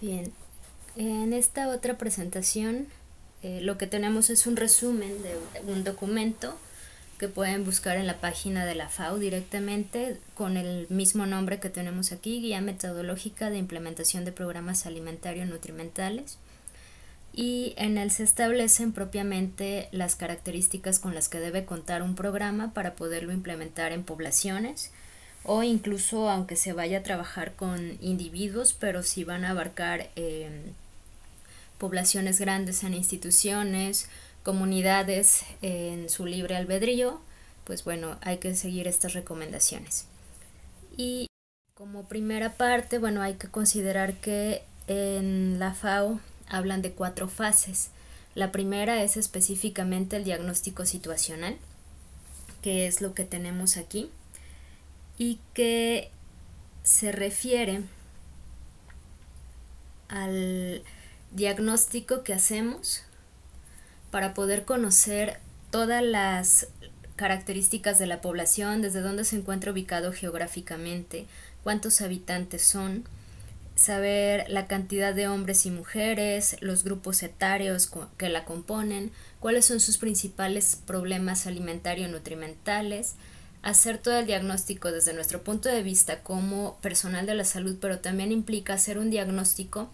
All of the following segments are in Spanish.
Bien, en esta otra presentación lo que tenemos es un resumen de un documento que pueden buscar en la página de la FAO directamente con el mismo nombre que tenemos aquí, Guía Metodológica de Implementación de Programas Alimentarios Nutrimentales. Y en él se establecen propiamente las características con las que debe contar un programa para poderlo implementar en poblaciones o incluso aunque se vaya a trabajar con individuos, pero si van a abarcar poblaciones grandes en instituciones, comunidades en su libre albedrío, pues bueno, hay que seguir estas recomendaciones. Y como primera parte, bueno, hay que considerar que en la FAO hablan de 4 fases. La primera es específicamente el diagnóstico situacional, que es lo que tenemos aquí, y que se refiere al diagnóstico que hacemos para poder conocer todas las características de la población, desde dónde se encuentra ubicado geográficamente, cuántos habitantes son, saber la cantidad de hombres y mujeres, los grupos etarios que la componen, cuáles son sus principales problemas alimentario-nutrimentales, hacer todo el diagnóstico desde nuestro punto de vista como personal de la salud, pero también implica hacer un diagnóstico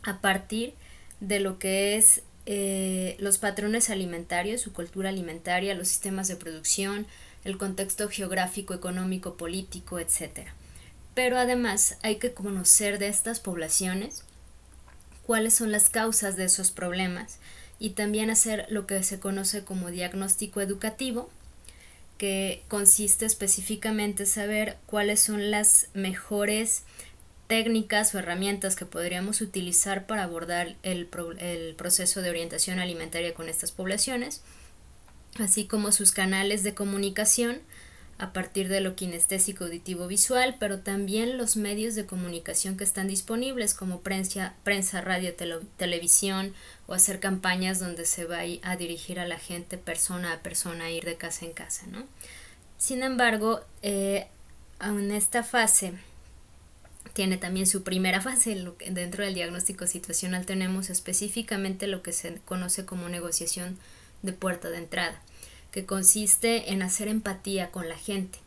a partir de lo que es los patrones alimentarios, su cultura alimentaria, los sistemas de producción, el contexto geográfico, económico, político, etcétera. Pero además hay que conocer de estas poblaciones cuáles son las causas de esos problemas y también hacer lo que se conoce como diagnóstico educativo, que consiste específicamente en saber cuáles son las mejores técnicas o herramientas que podríamos utilizar para abordar el proceso de orientación alimentaria con estas poblaciones, así como sus canales de comunicación a partir de lo kinestésico, auditivo, visual, pero también los medios de comunicación que están disponibles como prensa, radio, televisión, o hacer campañas donde se va a dirigir a la gente persona a persona, ir de casa en casa, ¿no? Sin embargo, en esta fase tiene también su primera fase. Dentro del diagnóstico situacional tenemos específicamente lo que se conoce como negociación de puerta de entrada, que consiste en hacer empatía con la gente,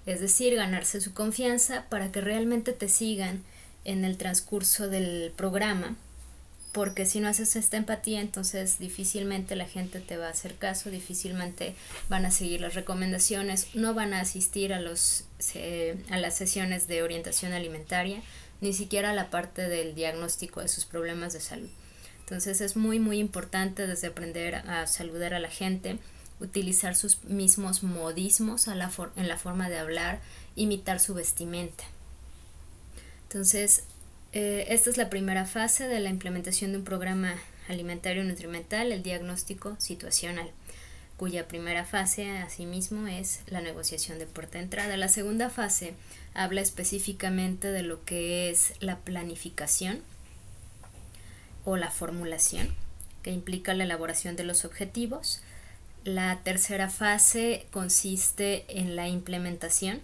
es decir, ganarse su confianza para que realmente te sigan en el transcurso del programa, porque si no haces esta empatía, entonces difícilmente la gente te va a hacer caso, difícilmente van a seguir las recomendaciones, no van a asistir a las sesiones de orientación alimentaria, ni siquiera a la parte del diagnóstico de sus problemas de salud. Entonces es muy muy importante desde aprender a saludar a la gente, utilizar sus mismos modismos en la forma de hablar, imitar su vestimenta. Entonces, esta es la primera fase de la implementación de un programa alimentario nutrimental, el diagnóstico situacional, cuya primera fase asimismo es la negociación de puerta de entrada. La segunda fase habla específicamente de lo que es la planificación o la formulación, que implica la elaboración de los objetivos. La tercera fase consiste en la implementación,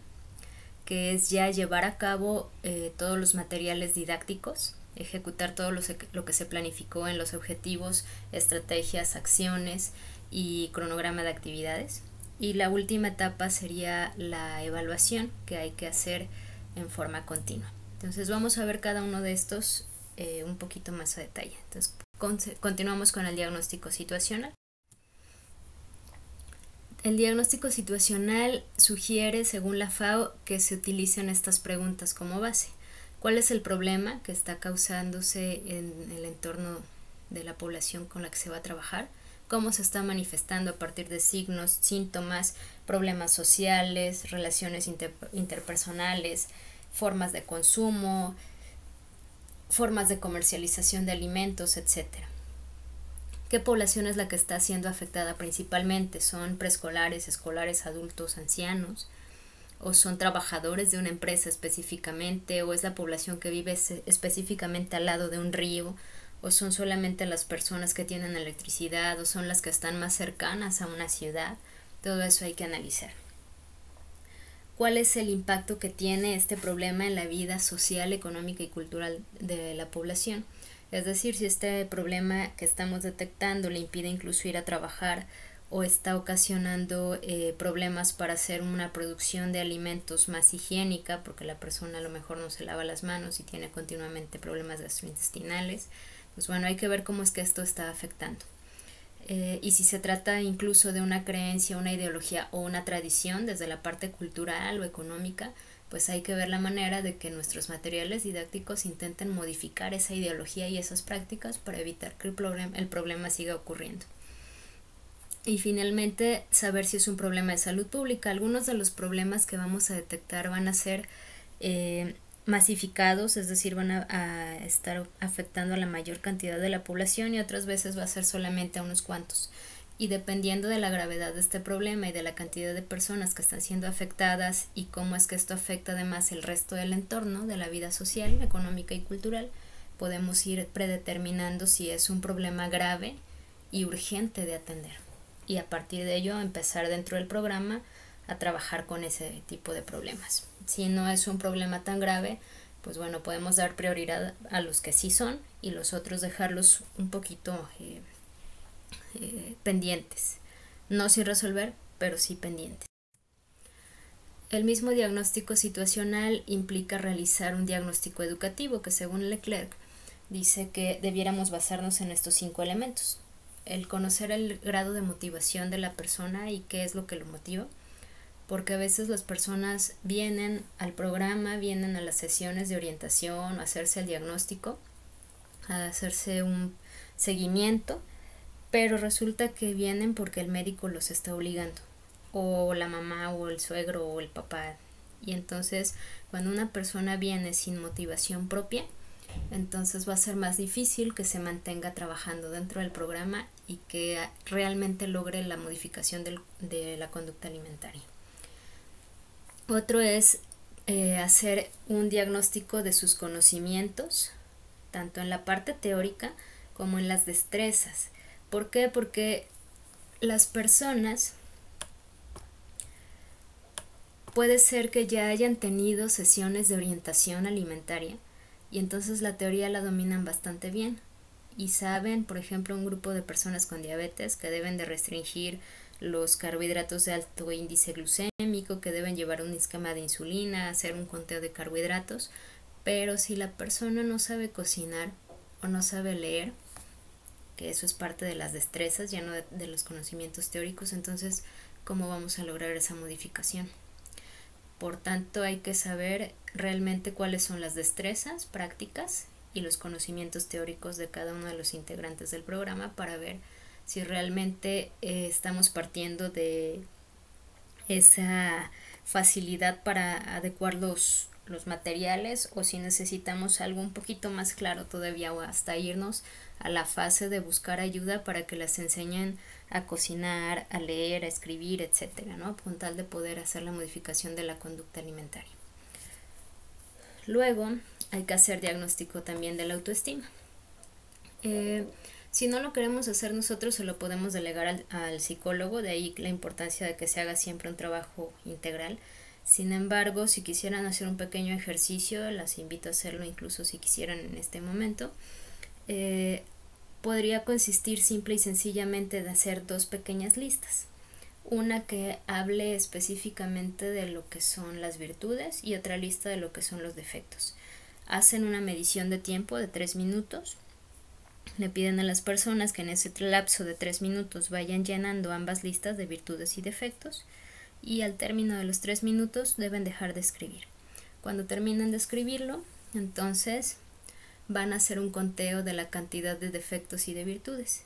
que es ya llevar a cabo todos los materiales didácticos, ejecutar todo lo que se planificó en los objetivos, estrategias, acciones y cronograma de actividades. Y la última etapa sería la evaluación, que hay que hacer en forma continua. Entonces vamos a ver cada uno de estos un poquito más a detalle. Entonces continuamos con el diagnóstico situacional. El diagnóstico situacional sugiere, según la FAO, que se utilicen estas preguntas como base. ¿Cuál es el problema que está causándose en el entorno de la población con la que se va a trabajar? ¿Cómo se está manifestando a partir de signos, síntomas, problemas sociales, relaciones interpersonales, formas de consumo, formas de comercialización de alimentos, etcétera? ¿Qué población es la que está siendo afectada principalmente? ¿Son preescolares, escolares, adultos, ancianos? ¿O son trabajadores de una empresa específicamente? ¿O es la población que vive específicamente al lado de un río? ¿O son solamente las personas que tienen electricidad? ¿O son las que están más cercanas a una ciudad? Todo eso hay que analizar. cuál es el impacto que tiene este problema en la vida social, económica y cultural de la población. Es decir, si este problema que estamos detectando le impide incluso ir a trabajar o está ocasionando problemas para hacer una producción de alimentos más higiénica, porque la persona a lo mejor no se lava las manos y tiene continuamente problemas gastrointestinales, pues bueno, hay que ver cómo es que esto está afectando. Y si se trata incluso de una creencia, una ideología o una tradición desde la parte cultural o económica, pues hay que ver la manera de que nuestros materiales didácticos intenten modificar esa ideología y esas prácticas para evitar que el problema siga ocurriendo. Y finalmente, saber si es un problema de salud pública. Algunos de los problemas que vamos a detectar van a ser masificados, es decir, van a estar afectando a la mayor cantidad de la población, y otras veces va a ser solamente a unos cuantos. Y dependiendo de la gravedad de este problema y de la cantidad de personas que están siendo afectadas y cómo es que esto afecta además el resto del entorno, de la vida social, económica y cultural, podemos ir predeterminando si es un problema grave y urgente de atender. Y a partir de ello empezar dentro del programa a trabajar con ese tipo de problemas. Si no es un problema tan grave, pues bueno, podemos dar prioridad a los que sí son y los otros dejarlos un poquito pendientes. No sin resolver, pero sí pendientes. El mismo diagnóstico situacional implica realizar un diagnóstico educativo que, según Leclerc, dice que debiéramos basarnos en estos 5 elementos. El conocer el grado de motivación de la persona y qué es lo que lo motiva, porque a veces las personas vienen al programa, vienen a las sesiones de orientación, a hacerse el diagnóstico, a hacerse un seguimiento, pero resulta que vienen porque el médico los está obligando, o la mamá o el suegro o el papá. Y entonces cuando una persona viene sin motivación propia, entonces va a ser más difícil que se mantenga trabajando dentro del programa y que realmente logre la modificación de la conducta alimentaria. Otro es hacer un diagnóstico de sus conocimientos, tanto en la parte teórica como en las destrezas. ¿Por qué? Porque las personas puede ser que ya hayan tenido sesiones de orientación alimentaria y entonces la teoría la dominan bastante bien y saben, por ejemplo, un grupo de personas con diabetes que deben de restringir los carbohidratos de alto índice glucémico, que deben llevar un esquema de insulina, hacer un conteo de carbohidratos, pero si la persona no sabe cocinar o no sabe leer, que eso es parte de las destrezas, ya no de los conocimientos teóricos, entonces, ¿cómo vamos a lograr esa modificación? Por tanto, hay que saber realmente cuáles son las destrezas prácticas y los conocimientos teóricos de cada uno de los integrantes del programa para ver si realmente estamos partiendo de esa facilidad para adecuar los materiales, o si necesitamos algo un poquito más claro todavía, o hasta irnos a la fase de buscar ayuda para que las enseñen a cocinar, a leer, a escribir, etcétera, ¿no? Con tal de poder hacer la modificación de la conducta alimentaria. Luego hay que hacer diagnóstico también de la autoestima. Si no lo queremos hacer nosotros, se lo podemos delegar al psicólogo, de ahí la importancia de que se haga siempre un trabajo integral. Sin embargo, si quisieran hacer un pequeño ejercicio, las invito a hacerlo incluso si quisieran en este momento. Podría consistir simple y sencillamente de hacer 2 pequeñas listas. Una que hable específicamente de lo que son las virtudes y otra lista de lo que son los defectos. Hacen una medición de tiempo de 3 minutos. Le piden a las personas que en ese lapso de 3 minutos vayan llenando ambas listas de virtudes y defectos, y al término de los 3 minutos deben dejar de escribir. Cuando terminen de escribirlo, entonces van a hacer un conteo de la cantidad de defectos y de virtudes.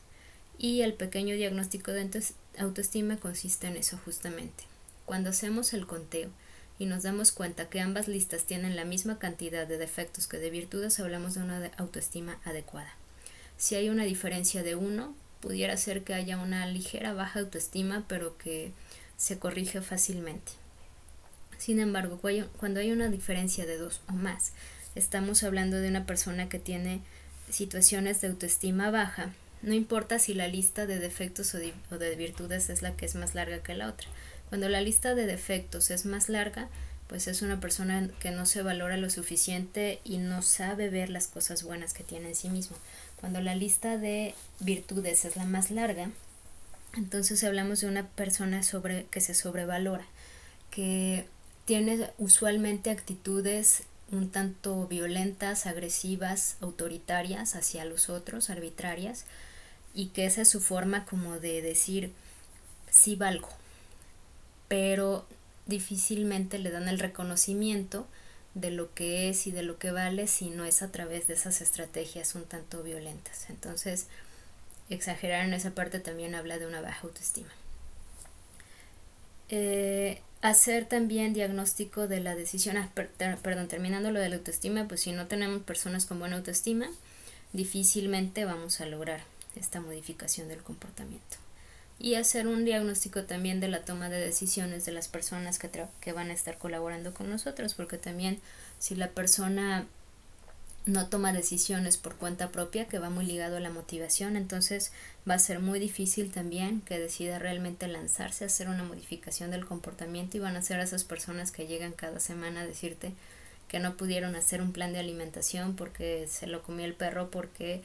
Y el pequeño diagnóstico de autoestima consiste en eso justamente. Cuando hacemos el conteo y nos damos cuenta que ambas listas tienen la misma cantidad de defectos que de virtudes, hablamos de una autoestima adecuada. Si hay una diferencia de 1, pudiera ser que haya una ligera baja autoestima, pero que se corrige fácilmente. Sin embargo, cuando hay una diferencia de 2 o más, estamos hablando de una persona que tiene situaciones de autoestima baja. No importa si la lista de defectos o de virtudes es la que es más larga que la otra, Cuando la lista de defectos es más larga, pues es una persona que no se valora lo suficiente y no sabe ver las cosas buenas que tiene en sí mismo. Cuando la lista de virtudes es la más larga, entonces hablamos de una persona que se sobrevalora, que tiene usualmente actitudes un tanto violentas, agresivas, autoritarias hacia los otros, arbitrarias, y que esa es su forma como de decir sí valgo, pero difícilmente le dan el reconocimiento de lo que es y de lo que vale si no es a través de esas estrategias un tanto violentas. Entonces, exagerar en esa parte también habla de una baja autoestima. Hacer también diagnóstico de la decisión. Perdón, terminando lo de la autoestima, pues si no tenemos personas con buena autoestima, difícilmente vamos a lograr esta modificación del comportamiento. Y hacer un diagnóstico también de la toma de decisiones de las personas que van a estar colaborando con nosotros, porque también si la persona no toma decisiones por cuenta propia, que va muy ligado a la motivación, entonces va a ser muy difícil también que decida realmente lanzarse a hacer una modificación del comportamiento, y van a ser esas personas que llegan cada semana a decirte que no pudieron hacer un plan de alimentación porque se lo comió el perro, porque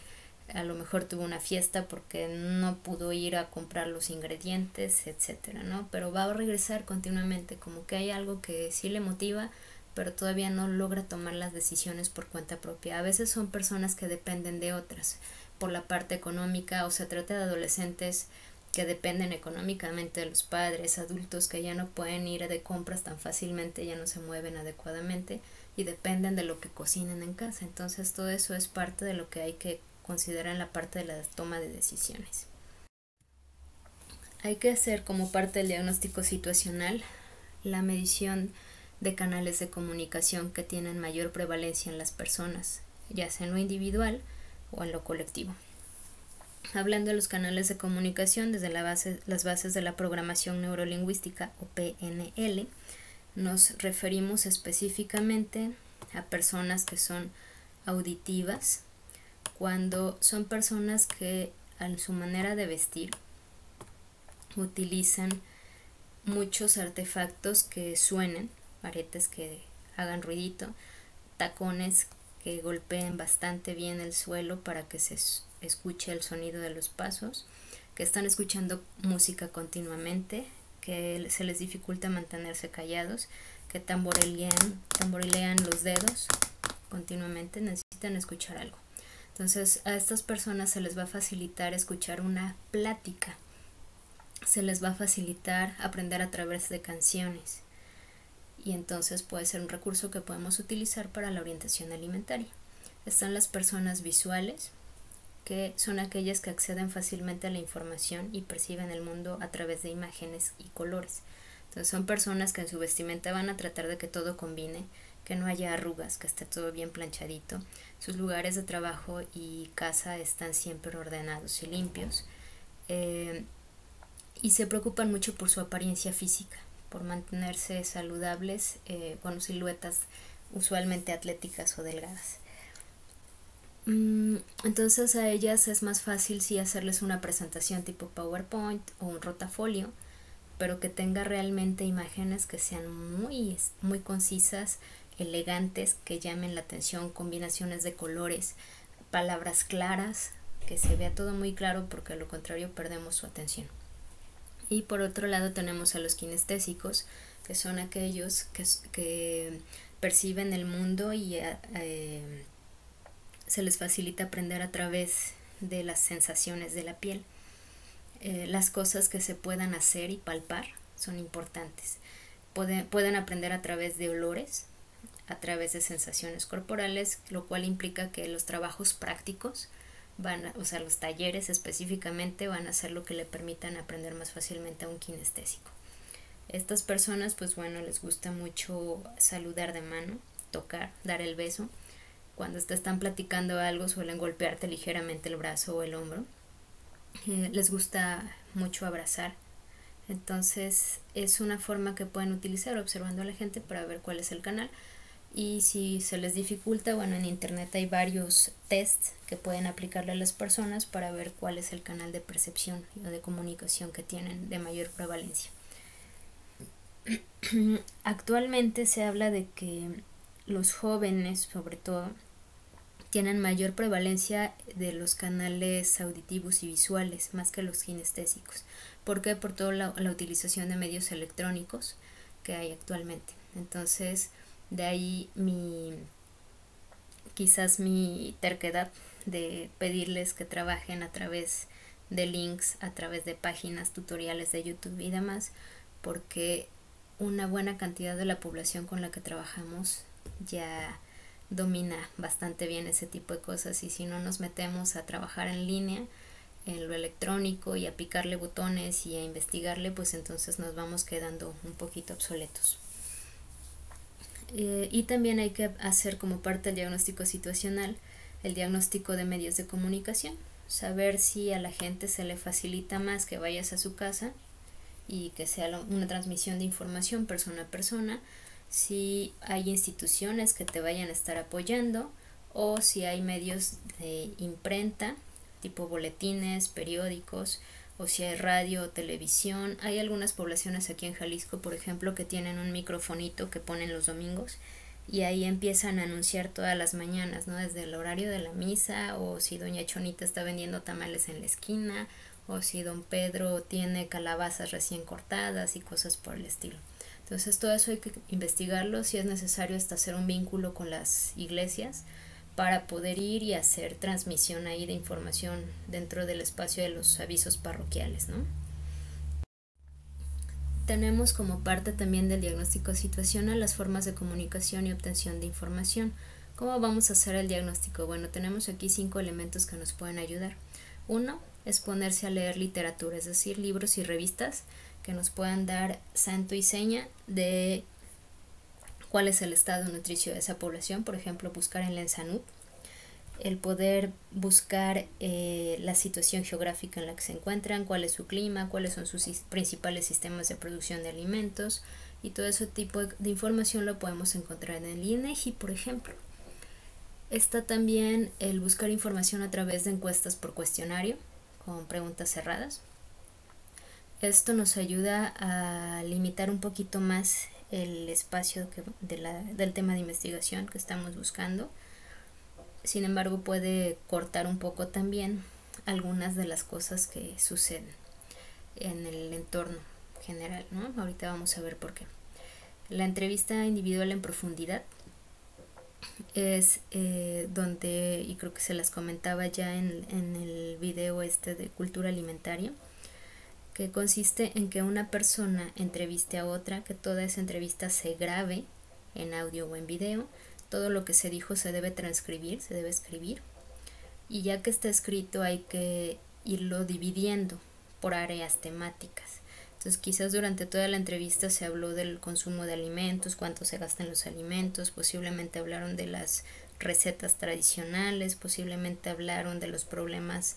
a lo mejor tuvo una fiesta, porque no pudo ir a comprar los ingredientes, etcétera, ¿no? Pero va a regresar continuamente, como que hay algo que sí le motiva, pero todavía no logra tomar las decisiones por cuenta propia. A veces son personas que dependen de otras por la parte económica, o se trata de adolescentes que dependen económicamente de los padres, adultos que ya no pueden ir de compras tan fácilmente, ya no se mueven adecuadamente y dependen de lo que cocinen en casa. Entonces todo eso es parte de lo que hay que considerar en la parte de la toma de decisiones. Hay que hacer como parte del diagnóstico situacional la medición de canales de comunicación que tienen mayor prevalencia en las personas, ya sea en lo individual o en lo colectivo. Hablando de los canales de comunicación desde las bases de la programación neurolingüística o PNL, nos referimos específicamente a personas que son auditivas, cuando son personas que en su manera de vestir utilizan muchos artefactos que suenen, aretes que hagan ruidito, tacones que golpeen bastante bien el suelo para que se escuche el sonido de los pasos, que están escuchando música continuamente, que se les dificulta mantenerse callados, que tamborilean los dedos continuamente, necesitan escuchar algo. Entonces a estas personas se les va a facilitar escuchar una plática, se les va a facilitar aprender a través de canciones, y entonces puede ser un recurso que podemos utilizar para la orientación alimentaria. Están las personas visuales, que son aquellas que acceden fácilmente a la información y perciben el mundo a través de imágenes y colores. Entonces son personas que en su vestimenta van a tratar de que todo combine, que no haya arrugas, que esté todo bien planchadito. Sus lugares de trabajo y casa están siempre ordenados y limpios. Y se preocupan mucho por su apariencia física, por mantenerse saludables, con siluetas usualmente atléticas o delgadas. Entonces a ellas es más fácil sí hacerles una presentación tipo PowerPoint o un rotafolio, pero que tenga realmente imágenes que sean muy concisas, elegantes, que llamen la atención, combinaciones de colores, palabras claras, que se vea todo muy claro, porque a lo contrario perdemos su atención. Y por otro lado tenemos a los kinestésicos, que son aquellos que perciben el mundo y se les facilita aprender a través de las sensaciones de la piel. Las cosas que se puedan hacer y palpar son importantes. Pueden aprender a través de olores, a través de sensaciones corporales, lo cual implica que los trabajos prácticos los talleres específicamente van a ser lo que le permitan aprender más fácilmente a un kinestésico. Estas personas, pues bueno, les gusta mucho saludar de mano, tocar, dar el beso. Cuando te están platicando algo, suelen golpearte ligeramente el brazo o el hombro. Les gusta mucho abrazar. Entonces es una forma que pueden utilizar observando a la gente para ver cuál es el canal. Y si se les dificulta, bueno, en internet hay varios tests que pueden aplicarle a las personas para ver cuál es el canal de percepción o de comunicación que tienen de mayor prevalencia. Actualmente se habla de que los jóvenes, sobre todo, tienen mayor prevalencia de los canales auditivos y visuales más que los kinestésicos. ¿Por qué? Por toda la utilización de medios electrónicos que hay actualmente. Entonces, de ahí quizás mi terquedad de pedirles que trabajen a través de links, a través de páginas, tutoriales de YouTube y demás, porque una buena cantidad de la población con la que trabajamos ya domina bastante bien ese tipo de cosas, y si no nos metemos a trabajar en línea en lo electrónico y a picarle botones y a investigarle, pues entonces nos vamos quedando un poquito obsoletos. Y también hay que hacer como parte del diagnóstico situacional el diagnóstico de medios de comunicación, saber si a la gente se le facilita más que vayas a su casa y que sea una transmisión de información persona a persona, si hay instituciones que te vayan a estar apoyando o si hay medios de imprenta tipo boletines, periódicos, o si hay radio o televisión. Hay algunas poblaciones aquí en Jalisco, por ejemplo, que tienen un microfonito que ponen los domingos y ahí empiezan a anunciar todas las mañanas, ¿no? Desde el horario de la misa, o si doña Chonita está vendiendo tamales en la esquina, o si don Pedro tiene calabazas recién cortadas y cosas por el estilo. Entonces todo eso hay que investigarlo, si es necesario hasta hacer un vínculo con las iglesias para poder ir y hacer transmisión ahí de información dentro del espacio de los avisos parroquiales, ¿no? Tenemos como parte también del diagnóstico situacional las formas de comunicación y obtención de información. ¿Cómo vamos a hacer el diagnóstico? Bueno, tenemos aquí 5 elementos que nos pueden ayudar. Uno es ponerse a leer literatura, es decir, libros y revistas que nos puedan dar santo y seña de cuál es el estado nutricio de esa población. Por ejemplo, buscar en la ENSANUD, el poder buscar la situación geográfica en la que se encuentran, cuál es su clima, cuáles son sus principales sistemas de producción de alimentos, y todo ese tipo de información lo podemos encontrar en el INEGI, por ejemplo. Está también el buscar información a través de encuestas por cuestionario con preguntas cerradas. Esto nos ayuda a limitar un poquito más el espacio del tema de investigación que estamos buscando. Sin embargo, puede cortar un poco también algunas de las cosas que suceden en el entorno general, ¿no? Ahorita vamos a ver por qué. La entrevista individual en profundidad es donde, y creo que se las comentaba ya en el video de cultura alimentaria, que consiste en que una persona entreviste a otra, que toda esa entrevista se grabe en audio o en video. Todo lo que se dijo se debe transcribir, se debe escribir, y ya que está escrito hay que irlo dividiendo por áreas temáticas. Entonces quizás durante toda la entrevista se habló del consumo de alimentos, cuánto se gasta en los alimentos, posiblemente hablaron de las recetas tradicionales, posiblemente hablaron de los problemas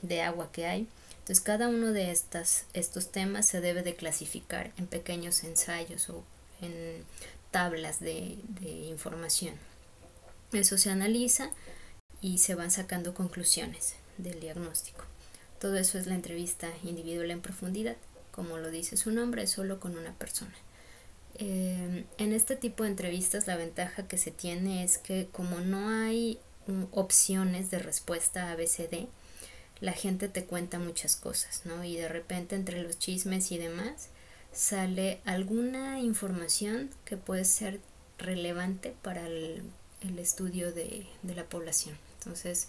de agua que hay. Entonces cada uno de estos temas se debe de clasificar en pequeños ensayos o en tablas de información. Eso se analiza y se van sacando conclusiones del diagnóstico. Todo eso es la entrevista individual en profundidad. Como lo dice su nombre, es solo con una persona. En este tipo de entrevistas la ventaja que se tiene es que como no hay opciones de respuesta ABCD, la gente te cuenta muchas cosas, ¿no? Y de repente entre los chismes y demás sale alguna información que puede ser relevante para el estudio de la población. Entonces,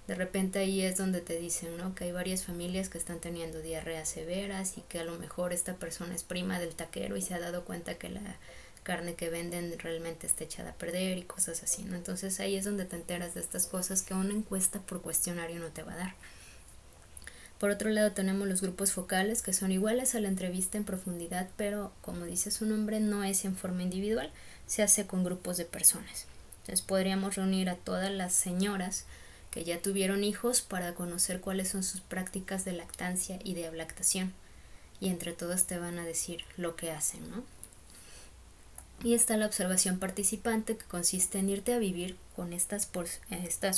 de repente ahí es donde te dicen, ¿no?, que hay varias familias que están teniendo diarreas severas y que a lo mejor esta persona es prima del taquero y se ha dado cuenta que la carne que venden realmente está echada a perder y cosas así, ¿no? Entonces ahí es donde te enteras de estas cosas que una encuesta por cuestionario no te va a dar. Por otro lado tenemos los grupos focales, que son iguales a la entrevista en profundidad, pero como dice su nombre, no es en forma individual, se hace con grupos de personas. Entonces podríamos reunir a todas las señoras que ya tuvieron hijos para conocer cuáles son sus prácticas de lactancia y de ablactación, y entre todas te van a decir lo que hacen, ¿no? Y está la observación participante, que consiste en irte a vivir con estas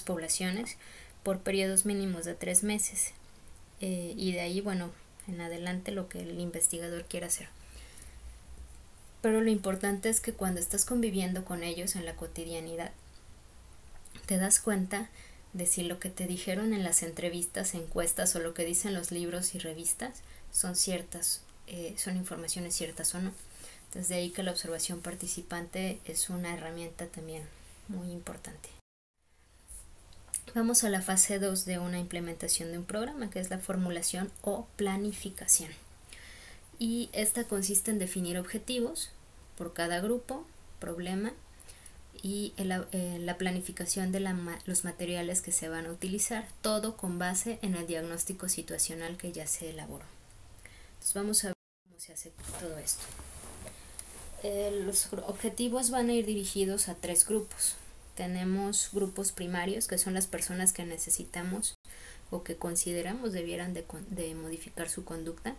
poblaciones por periodos mínimos de 3 meses. Y de ahí, bueno, en adelante lo que el investigador quiera hacer. pero lo importante es que cuando estás conviviendo con ellos en la cotidianidad, te das cuenta de si lo que te dijeron en las entrevistas, encuestas o lo que dicen los libros y revistas son ciertas, son informaciones ciertas o no. Entonces de ahí que la observación participante es una herramienta también muy importante. Vamos a la fase 2 de una implementación de un programa, que es la formulación o planificación. Y esta consiste en definir objetivos por cada grupo, problema y la planificación de los materiales que se van a utilizar, todo con base en el diagnóstico situacional que ya se elaboró. Entonces vamos a ver cómo se hace todo esto. Los objetivos van a ir dirigidos a 3 grupos. Tenemos grupos primarios, que son las personas que necesitamos o que consideramos debieran de modificar su conducta.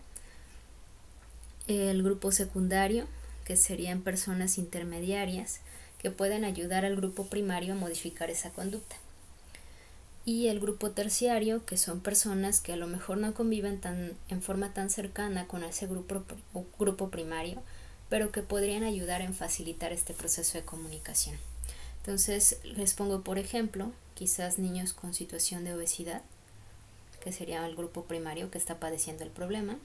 El grupo secundario, que serían personas intermediarias que pueden ayudar al grupo primario a modificar esa conducta. Y el grupo terciario, que son personas que a lo mejor no conviven en forma tan cercana con ese grupo primario, pero que podrían ayudar en facilitar este proceso de comunicación. Entonces les pongo por ejemplo, quizás niños con situación de obesidad, que sería el grupo primario que está padeciendo el problema.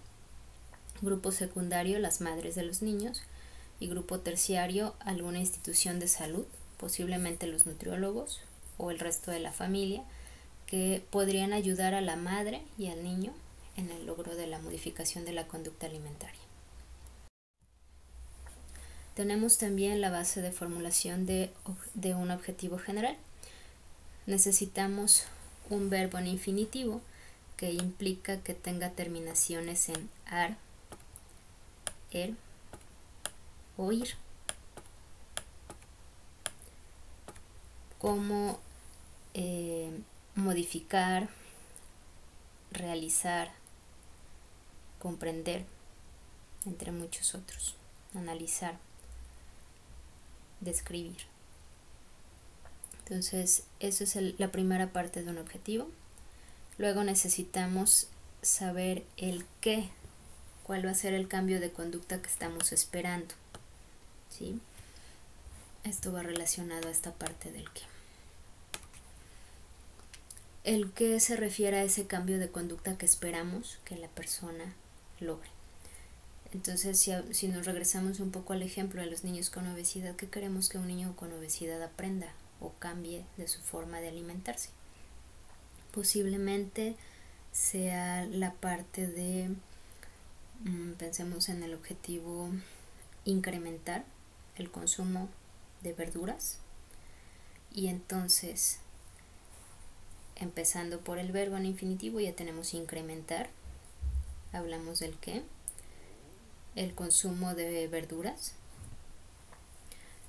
Grupo secundario, las madres de los niños. Y grupo terciario, alguna institución de salud, posiblemente los nutriólogos o el resto de la familia, que podrían ayudar a la madre y al niño en el logro de la modificación de la conducta alimentaria. Tenemos también la base de formulación de un objetivo general. Necesitamos un verbo en infinitivo que implica que tenga terminaciones en ar, er o ir. Como modificar, realizar, comprender, entre muchos otros, analizar, describir. Entonces, eso es la primera parte de un objetivo. Luego necesitamos saber el qué, cuál va a ser el cambio de conducta que estamos esperando, ¿sí? Esto va relacionado a esta parte del qué. El qué se refiere a ese cambio de conducta que esperamos que la persona logre. Entonces, si nos regresamos un poco al ejemplo de los niños con obesidad, ¿qué queremos que un niño con obesidad aprenda o cambie de su forma de alimentarse? Posiblemente sea la parte de, pensemos en el objetivo, incrementar el consumo de verduras. Y entonces, empezando por el verbo en infinitivo, ya tenemos incrementar. Hablamos del qué, el consumo de verduras,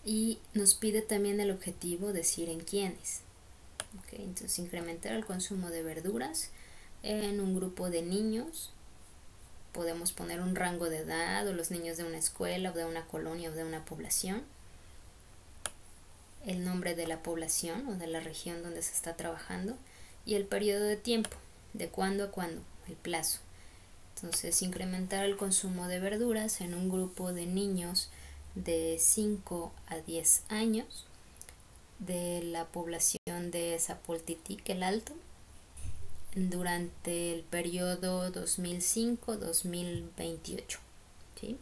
y nos pide también el objetivo decir en quiénes. Okay, entonces incrementar el consumo de verduras en un grupo de niños. Podemos poner un rango de edad o los niños de una escuela o de una colonia o de una población, el nombre de la población o de la región donde se está trabajando y el periodo de tiempo, de cuándo a cuándo, el plazo. Entonces, incrementar el consumo de verduras en un grupo de niños de 5 a 10 años de la población de Zapoltitic el Alto durante el periodo 2005-2028, ¿sí?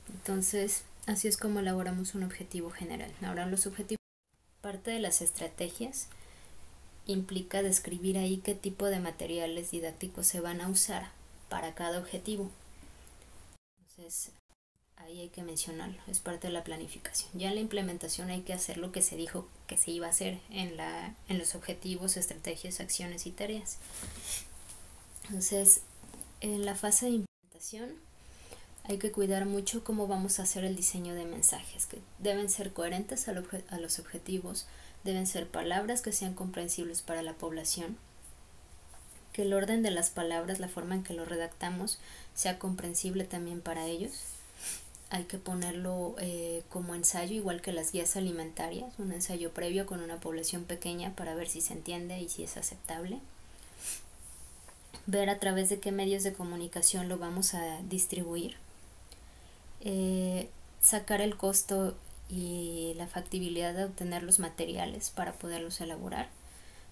Entonces, así es como elaboramos un objetivo general. Ahora, los objetivos, parte de las estrategias, implica describir ahí qué tipo de materiales didácticos se van a usar para cada objetivo. Entonces, ahí hay que mencionarlo, es parte de la planificación. Ya en la implementación hay que hacer lo que se dijo que se iba a hacer en los objetivos, estrategias, acciones y tareas. Entonces, en la fase de implementación hay que cuidar mucho cómo vamos a hacer el diseño de mensajes, que deben ser coherentes a los objetivos, deben ser palabras que sean comprensibles para la población, que el orden de las palabras, la forma en que lo redactamos, sea comprensible también para ellos. Hay que ponerlo como ensayo, igual que las guías alimentarias, un ensayo previo con una población pequeña para ver si se entiende y si es aceptable. Ver a través de qué medios de comunicación lo vamos a distribuir. sacar el costo y la factibilidad de obtener los materiales para poderlos elaborar.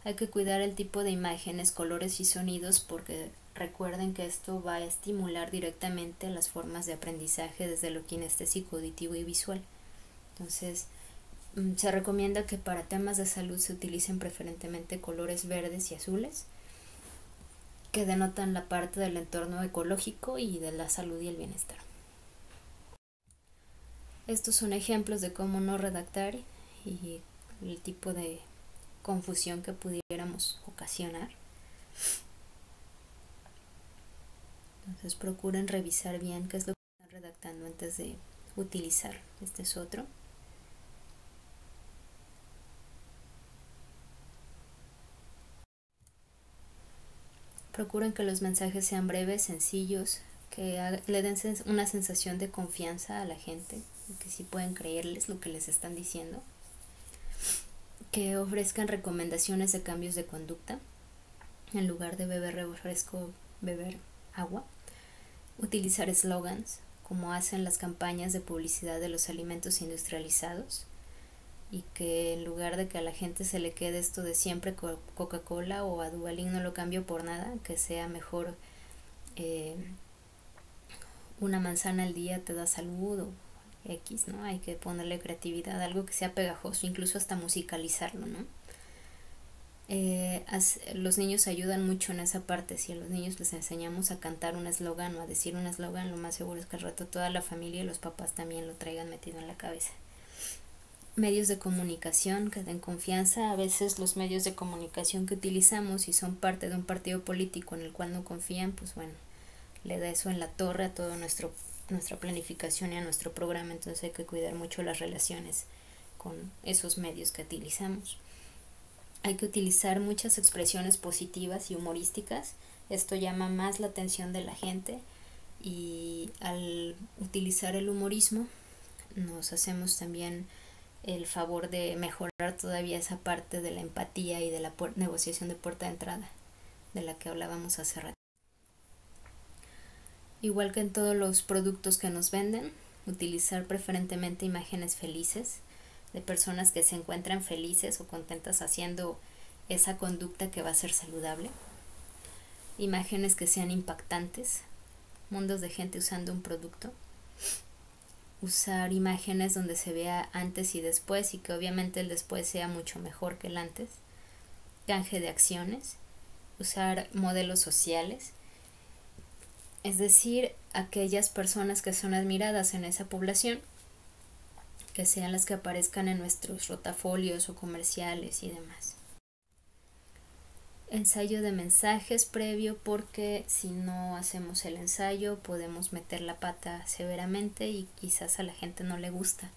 Hay que cuidar el tipo de imágenes, colores y sonidos porque recuerden que esto va a estimular directamente las formas de aprendizaje desde lo kinestésico, auditivo y visual. Entonces, se recomienda que para temas de salud se utilicen preferentemente colores verdes y azules que denotan la parte del entorno ecológico y de la salud y el bienestar. Estos son ejemplos de cómo no redactar y el tipo de confusión que pudiéramos ocasionar. Entonces procuren revisar bien qué es lo que están redactando antes de utilizar. Este es otro. Procuren que los mensajes sean breves, sencillos, que le den una sensación de confianza a la gente, que sí pueden creerles lo que les están diciendo, que ofrezcan recomendaciones de cambios de conducta, en lugar de beber refresco, beber agua, utilizar eslogans, como hacen las campañas de publicidad de los alimentos industrializados, y que en lugar de que a la gente se le quede esto de siempre Coca-Cola o a Duvalin no lo cambio por nada, que sea mejor una manzana al día te da salud o X, ¿no? Hay que ponerle creatividad, algo que sea pegajoso, incluso hasta musicalizarlo, ¿no? Los niños ayudan mucho en esa parte. Si a los niños les enseñamos a cantar un eslogan o a decir un eslogan, lo más seguro es que al rato toda la familia y los papás también lo traigan metido en la cabeza. Medios de comunicación que den confianza. A veces los medios de comunicación que utilizamos, si son parte de un partido político en el cual no confían, pues bueno, le da eso en la torre a toda nuestra planificación y a nuestro programa. Entonces hay que cuidar mucho las relaciones con esos medios que utilizamos. Hay que utilizar muchas expresiones positivas y humorísticas. Esto llama más la atención de la gente, y al utilizar el humorismo nos hacemos también el favor de mejorar todavía esa parte de la empatía y de la negociación de puerta de entrada de la que hablábamos hace rato. Igual que en todos los productos que nos venden, utilizar preferentemente imágenes felices de personas que se encuentran felices o contentas haciendo esa conducta que va a ser saludable. Imágenes que sean impactantes, mundos de gente usando un producto. Usar imágenes donde se vea antes y después, y que obviamente el después sea mucho mejor que el antes. Canje de acciones. Usar modelos sociales, es decir, aquellas personas que son admiradas en esa población, que sean las que aparezcan en nuestros rotafolios o comerciales y demás. Ensayo de mensajes previo, porque si no hacemos el ensayo podemos meter la pata severamente y quizás a la gente no le gusta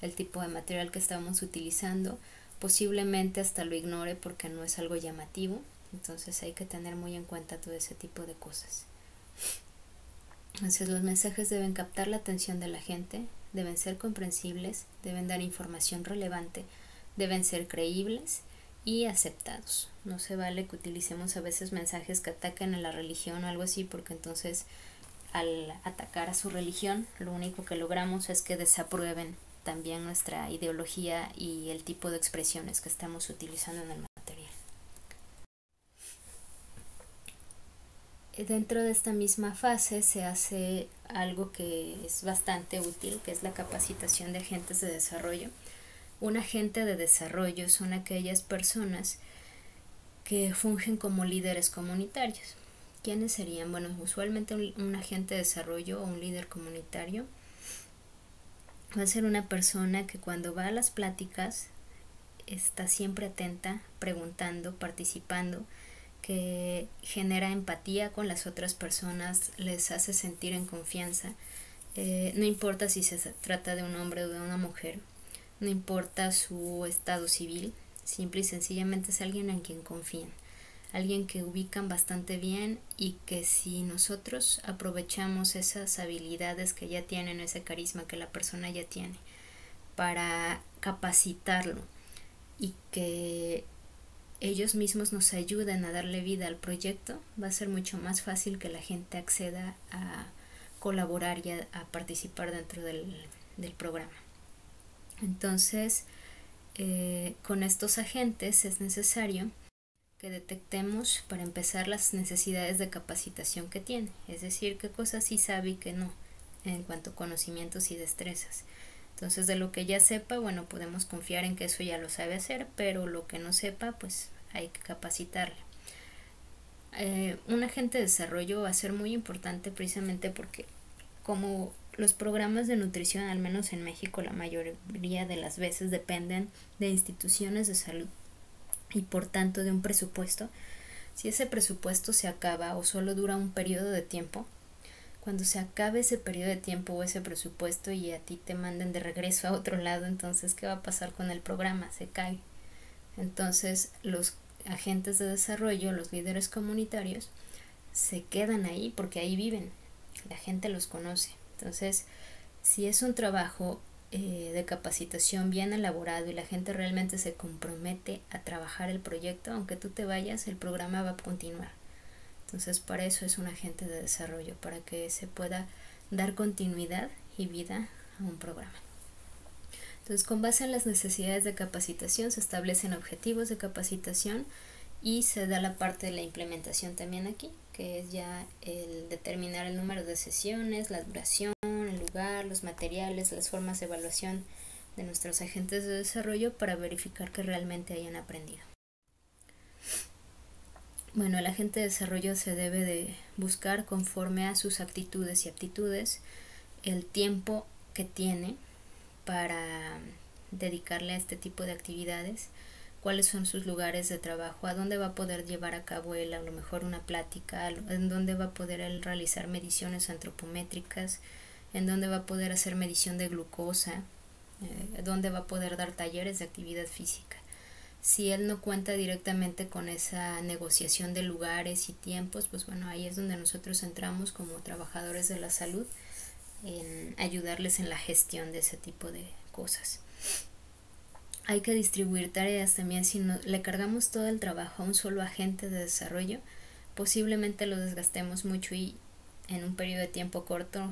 el tipo de material que estamos utilizando, posiblemente hasta lo ignore porque no es algo llamativo. Entonces hay que tener muy en cuenta todo ese tipo de cosas. Entonces los mensajes deben captar la atención de la gente, deben ser comprensibles, deben dar información relevante, deben ser creíbles y aceptados. No se vale que utilicemos a veces mensajes que ataquen a la religión o algo así, porque entonces al atacar a su religión lo único que logramos es que desaprueben también nuestra ideología y el tipo de expresiones que estamos utilizando en el material. Dentro de esta misma fase se hace algo que es bastante útil, que es la capacitación de agentes de desarrollo. Un agente de desarrollo son aquellas personas que fungen como líderes comunitarios. ¿Quiénes serían? Bueno, usualmente un agente de desarrollo o un líder comunitario va a ser una persona que cuando va a las pláticas está siempre atenta, preguntando, participando, que genera empatía con las otras personas, les hace sentir en confianza. No importa si se trata de un hombre o de una mujer, no importa su estado civil, simple y sencillamente es alguien en quien confían, alguien que ubican bastante bien, y que si nosotros aprovechamos esas habilidades que ya tienen, ese carisma que la persona ya tiene, para capacitarlo y que ellos mismos nos ayuden a darle vida al proyecto, va a ser mucho más fácil que la gente acceda a colaborar y a participar dentro del del programa. Entonces, con estos agentes es necesario que detectemos, para empezar, las necesidades de capacitación que tiene, es decir, qué cosas sí sabe y qué no, en cuanto a conocimientos y destrezas. Entonces, de lo que ya sepa, bueno, podemos confiar en que eso ya lo sabe hacer, pero lo que no sepa, pues hay que capacitarle. Un agente de desarrollo va a ser muy importante precisamente porque, como los programas de nutrición, al menos en México, la mayoría de las veces dependen de instituciones de salud y por tanto de un presupuesto. Si ese presupuesto se acaba o solo dura un periodo de tiempo, cuando se acabe ese periodo de tiempo o ese presupuesto y a ti te manden de regreso a otro lado, entonces ¿qué va a pasar con el programa? Se cae. Entonces los agentes de desarrollo, los líderes comunitarios, se quedan ahí porque ahí viven, la gente los conoce. Entonces, si es un trabajo de capacitación bien elaborado y la gente realmente se compromete a trabajar el proyecto, aunque tú te vayas, el programa va a continuar. Entonces, para eso es un agente de desarrollo, para que se pueda dar continuidad y vida a un programa. Entonces, con base en las necesidades de capacitación, se establecen objetivos de capacitación y se da la parte de la implementación también aquí, que es ya el determinar el número de sesiones, la duración, el lugar, los materiales, las formas de evaluación de nuestros agentes de desarrollo para verificar que realmente hayan aprendido. Bueno, el agente de desarrollo se debe de buscar, conforme a sus actitudes y aptitudes, el tiempo que tiene para dedicarle a este tipo de actividades, cuáles son sus lugares de trabajo, a dónde va a poder llevar a cabo él a lo mejor una plática, en dónde va a poder él realizar mediciones antropométricas, en dónde va a poder hacer medición de glucosa, dónde va a poder dar talleres de actividad física. Si él no cuenta directamente con esa negociación de lugares y tiempos, pues bueno, ahí es donde nosotros entramos como trabajadores de la salud en ayudarles en la gestión de ese tipo de cosas. Hay que distribuir tareas también. Si no, le cargamos todo el trabajo a un solo agente de desarrollo, posiblemente lo desgastemos mucho y en un periodo de tiempo corto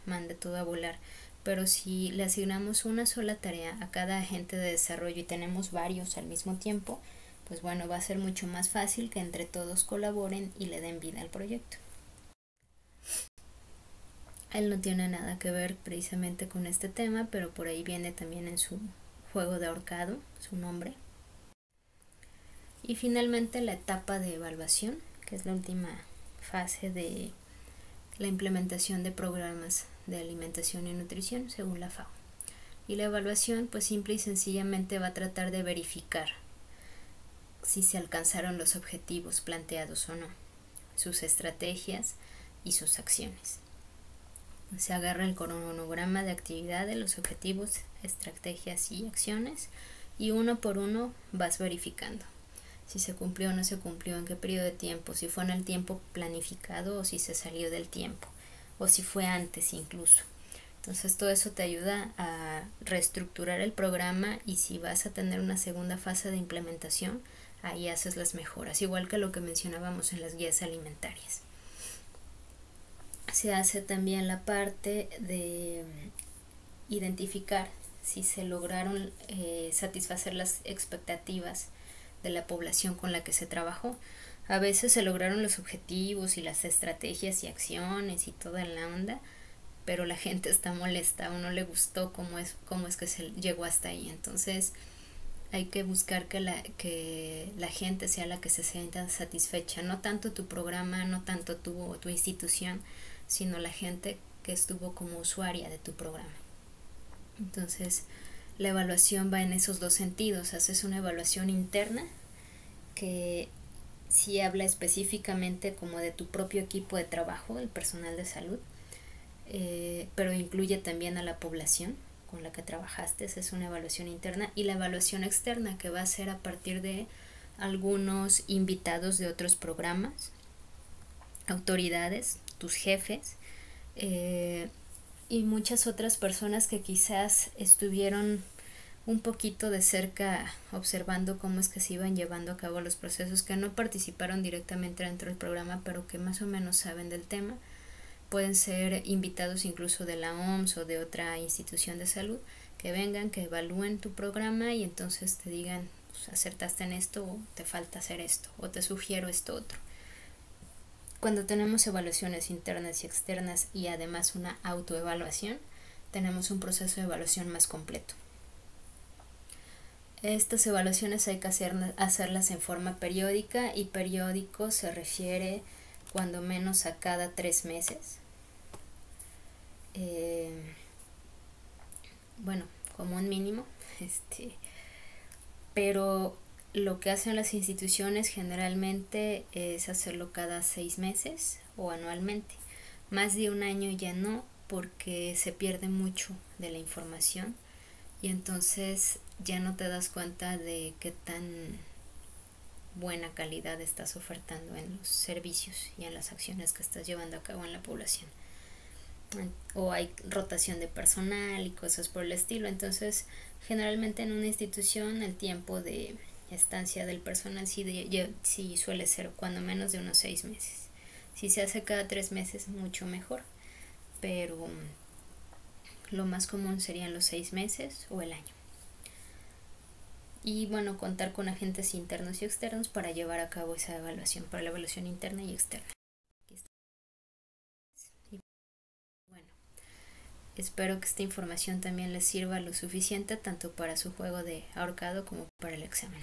mande todo a volar. Pero si le asignamos una sola tarea a cada agente de desarrollo y tenemos varios al mismo tiempo, pues bueno, va a ser mucho más fácil que entre todos colaboren y le den vida al proyecto. Él no tiene nada que ver precisamente con este tema, pero por ahí viene también en su juego de ahorcado su nombre. Y finalmente la etapa de evaluación, que es la última fase de la implementación de programas de alimentación y nutrición según la FAO. Y la evaluación, pues simple y sencillamente va a tratar de verificar si se alcanzaron los objetivos planteados o no, sus estrategias y sus acciones. Se agarra el cronograma de actividades, los objetivos, estrategias y acciones, y uno por uno vas verificando si se cumplió o no se cumplió, en qué periodo de tiempo, si fue en el tiempo planificado o si se salió del tiempo, o si fue antes incluso. Entonces todo eso te ayuda a reestructurar el programa, y si vas a tener una segunda fase de implementación, ahí haces las mejoras, igual que lo que mencionábamos en las guías alimentarias. Se hace también la parte de identificar si se lograron satisfacer las expectativas de la población con la que se trabajó. A veces se lograron los objetivos y las estrategias y acciones y toda la onda, pero la gente está molesta o no le gustó cómo es que se llegó hasta ahí. Entonces hay que buscar que la gente sea la que se sienta satisfecha, no tanto tu programa, no tanto tu institución, sino la gente que estuvo como usuaria de tu programa. Entonces la evaluación va en esos dos sentidos. Haces una evaluación interna que sí habla específicamente como de tu propio equipo de trabajo, el personal de salud, pero incluye también a la población con la que trabajaste. Esa es una evaluación interna. Y la evaluación externa, que va a ser a partir de algunos invitados de otros programas, autoridades, tus jefes, y muchas otras personas que quizás estuvieron un poquito de cerca observando cómo es que se iban llevando a cabo los procesos, que no participaron directamente dentro del programa, pero que más o menos saben del tema, pueden ser invitados incluso de la OMS o de otra institución de salud, que vengan, que evalúen tu programa y entonces te digan, pues, acertaste en esto o te falta hacer esto o te sugiero esto otro. Cuando tenemos evaluaciones internas y externas y además una autoevaluación, tenemos un proceso de evaluación más completo. Estas evaluaciones hay que hacerlas en forma periódica, y periódico se refiere cuando menos a cada 3 meses. Bueno, como un mínimo, pero lo que hacen las instituciones generalmente es hacerlo cada 6 meses o anualmente. Más de un año ya no, porque se pierde mucho de la información y entonces ya no te das cuenta de qué tan buena calidad estás ofertando en los servicios y en las acciones que estás llevando a cabo en la población. O hay rotación de personal y cosas por el estilo. Entonces, generalmente en una institución el tiempo de estancia del personal sí suele ser cuando menos de unos 6 meses. Si se hace cada 3 meses, mucho mejor, pero lo más común serían los 6 meses o el año. Y bueno, contar con agentes internos y externos para llevar a cabo esa evaluación, para la evaluación interna y externa. Y bueno, espero que esta información también les sirva lo suficiente tanto para su juego de ahorcado como para el examen.